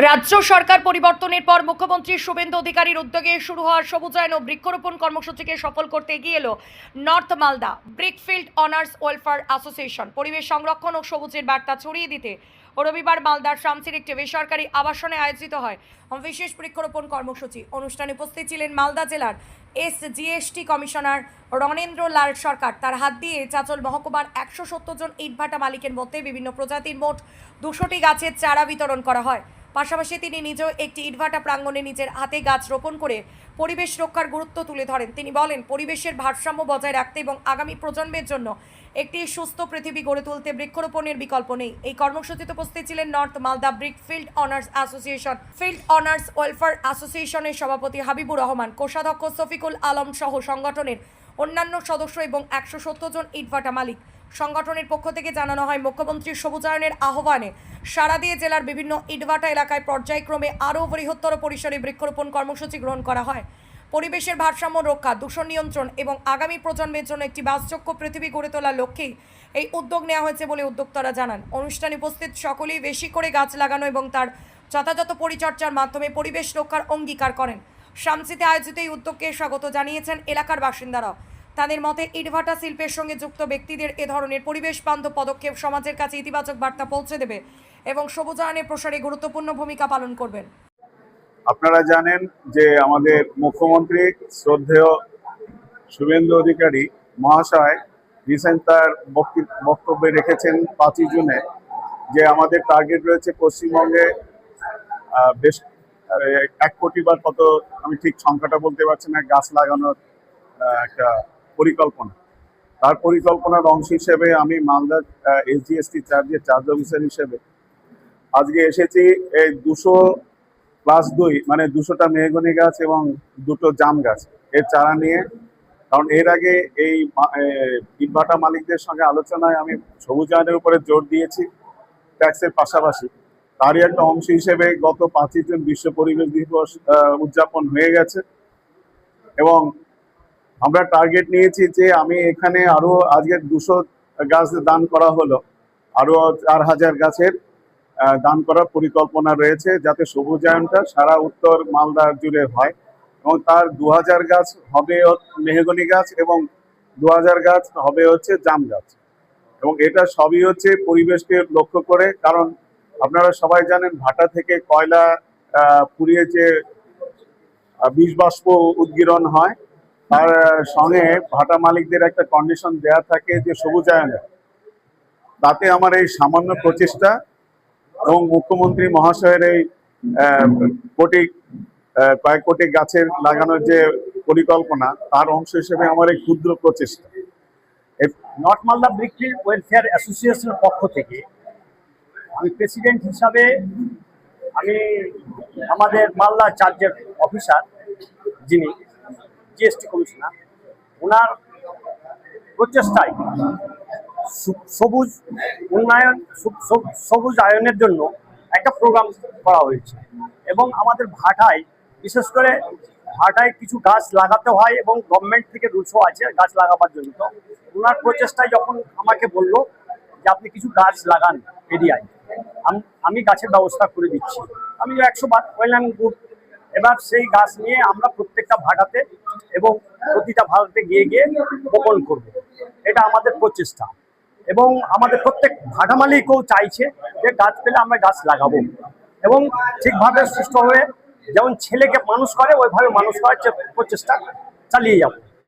রাজ্য সরকার পরিবর্তনের পর মুখ্যমন্ত্রী শুভেন্দু অধিকারীর উদ্যোগে শুরু হওয়া সবুজায়ন ও বৃক্ষরোপণ কর্মসূচিকে সফল করতে এগিয়ে এলো north Malda brickfield honours welfare association. পরিবেশ সংরক্ষণ ও সবুজের বার্তা ছড়িয়ে দিতে রবিবার মালদার শামসির একটি বেসরকারি আবাসনে আয়োজিত হয় বিশেষ বৃক্ষরোপণ কর্মসূচি। অনুষ্ঠানে উপস্থিত ছিলেন মালদা জেলার এসজিএসটি কমিশনার রণেন্দ্র লাল সরকার। তার হাত দিয়ে চাঁচল মহকুমার 170 জন ইটভাটা মালিকের মধ্যে বিভিন্ন প্রজাতির মোট 200টি গাছের চারা বিতরণ করা হয়। পাশাপাশি তিনি নিজেও একটি ইটভাটা প্রাঙ্গণে নিজের হাতে গাছ রোপণ করে পরিবেশ রক্ষার গুরুত্ব তুলে ধরেন। তিনি বলেন, পরিবেশের ভারসাম্য বজায় রাখতে এবং আগামী প্রজন্মের জন্য একটি সুস্থ পৃথিবী গড়ে তুলতে বৃক্ষরোপণের বিকল্প নেই। এই কর্মসূচিতে উপস্থিত ছিলেন north Malda brickfield honours association, field honours welfare অ্যাসোসিয়েশনের সভাপতি হাবিবুর রহমান, কোষাধ্যক্ষ শফিকুল আলম সহ সংগঠনের অন্যান্য সদস্য এবং 170 জন ইটভাটা মালিক। সংগঠনের পক্ষ থেকে জানানো হয়, মুখ্যমন্ত্রীর সবুজায়নের আহ্বানে সাড়া দিয়ে জেলার বিভিন্ন ইটভাটা এলাকায় পর্যায়ক্রমে আরও বৃহত্তর পরিসরে বৃক্ষরোপণ কর্মসূচি গ্রহণ করা হয়। পরিবেশের ভারসাম্য রক্ষা, দূষণ নিয়ন্ত্রণ এবং আগামী প্রজন্মের জন্য একটি বাসযোগ্য পৃথিবী গড়ে তোলার লক্ষ্যেই এই উদ্যোগ নেওয়া হয়েছে বলে উদ্যোক্তারা জানান। অনুষ্ঠানে উপস্থিত সকলেই বেশি করে গাছ লাগানো এবং তার যথাযথ পরিচর্যার মাধ্যমে পরিবেশ রক্ষার অঙ্গীকার করেন। শামসিতে আয়োজিত এই উদ্যোগকে স্বাগত জানিয়েছেন এলাকার বাসিন্দারা। তাদের মতে, ইটভাটা শিল্পের সঙ্গে যুক্ত ব্যক্তিদের এ ধরনের পরিবেশ বান্ধব পদক্ষেপ সমাজের কাছে ইতিবাচক বার্তা পৌঁছে দেবে এবং সবুজায়নের প্রসারে গুরুত্বপূর্ণ ভূমিকা পালন করবেন। আপনারা জানেন যে আমাদের মুখ্যমন্ত্রী শ্রদ্ধেয় শুভেন্দু অধিকারী মহাশয় রিসেন্ট তার বক্তব্যে রেখেছেন 5ই জুনে যে আমাদের টার্গেট রয়েছে পশ্চিমবঙ্গে বেশ 1 কোটি বা কত, আমি ঠিক সংখ্যাটা বলতে পারছি না, গাছ লাগানোর একটা পরিকল্পনা। তার পরিকল্পনার অংশ হিসেবে আমি মালদা এসজিএসটি চার্জের চার্জ অফিসার হিসেবে আজকে এসেছি এই 200+2 মানে 200টা মেহগনি গাছ এবং 2টো জাম গাছ এর চারা নিয়ে। কারণ এর আগে এই ইটভাটা মালিকদের সঙ্গে আলোচনায় আমি সবুজায়নের উপরে জোর দিয়েছি ট্যাক্সের পাশাপাশি। তারই একটা অংশ হিসেবে গত 5ই জুন বিশ্ব পরিবেশ দিবস উদযাপন হয়ে গেছে এবং আমরা টার্গেট নিয়েছি যে আমি এখানে আরো আজকে 200 গাছ দান করা হলো, আরো 4000 গাছের দান করার পরিকল্পনা রয়েছে যাতে সবুজায়নটা সারা উত্তর মালদা জুড়ে হয় এবং তার 2000 গাছ হবে মেহগনি গাছ এবং 2000 গাছ হবে হচ্ছে জাম গাছ। এবং এটা সবই হচ্ছে পরিবেশকে লক্ষ্য করে, কারণ আপনারা সবাই জানেন ভাটা থেকে কয়লা পুড়িয়ে যে বিষ বাষ্প উদ্গীরণ হয়, তার সঙ্গে ভাটা মালিকদের একটা কন্ডিশন দেয়া থাকে যে সবুজায়নের। তাতে আমার এই সামান্য প্রচেষ্টা এবং মুখ্যমন্ত্রী মহাশয়ের এই কয়েক কোটি গাছের লাগানোর যে পরিকল্পনা, তার অংশ হিসেবে আমার এই ক্ষুদ্র প্রচেষ্টা। নর্থ মালদা ব্রিকফিল্ড ওয়েলফেয়ার অ্যাসোসিয়েশনের পক্ষ থেকে আমি প্রেসিডেন্ট হিসাবে আমি আমাদের মালদা চার্জের অফিসার যিনি জিএসটি কমিশনার, ওনার প্রচেষ্টায় সবুজ উন্নয়ন সবুজ আয়নের জন্য একটা প্রোগ্রাম করা হয়েছে এবং আমাদের ভাটায় বিশেষ করে ভাটায় কিছু গাছ লাগাতে হয় এবং গভর্নমেন্ট থেকে রুলসও আছে গাছ লাগাবার জন্য। তো ওনার প্রচেষ্টায় যখন আমাকে বললো যে আপনি কিছু গাছ লাগান এরিয়ায়, আমি গাছের ব্যবস্থা করে দিচ্ছি, আমি 100 বার ওয়েল অ্যান্ড গুড। এবার সেই গাছ নিয়ে আমরা প্রত্যেকটা ভাটাতে এবং প্রতিটা ভাটাতে গিয়ে গিয়ে বপন করব, এটা আমাদের প্রচেষ্টা। এবং আমাদের প্রত্যেক ভাটা মালিকও চাইছে যে গাছ পেলে আমরা গাছ লাগাবো এবং ঠিকভাবে সুস্থভাবে যেমন ছেলেকে মানুষ করে ওইভাবে মানুষ করার প্রচেষ্টা চালিয়ে যাবো।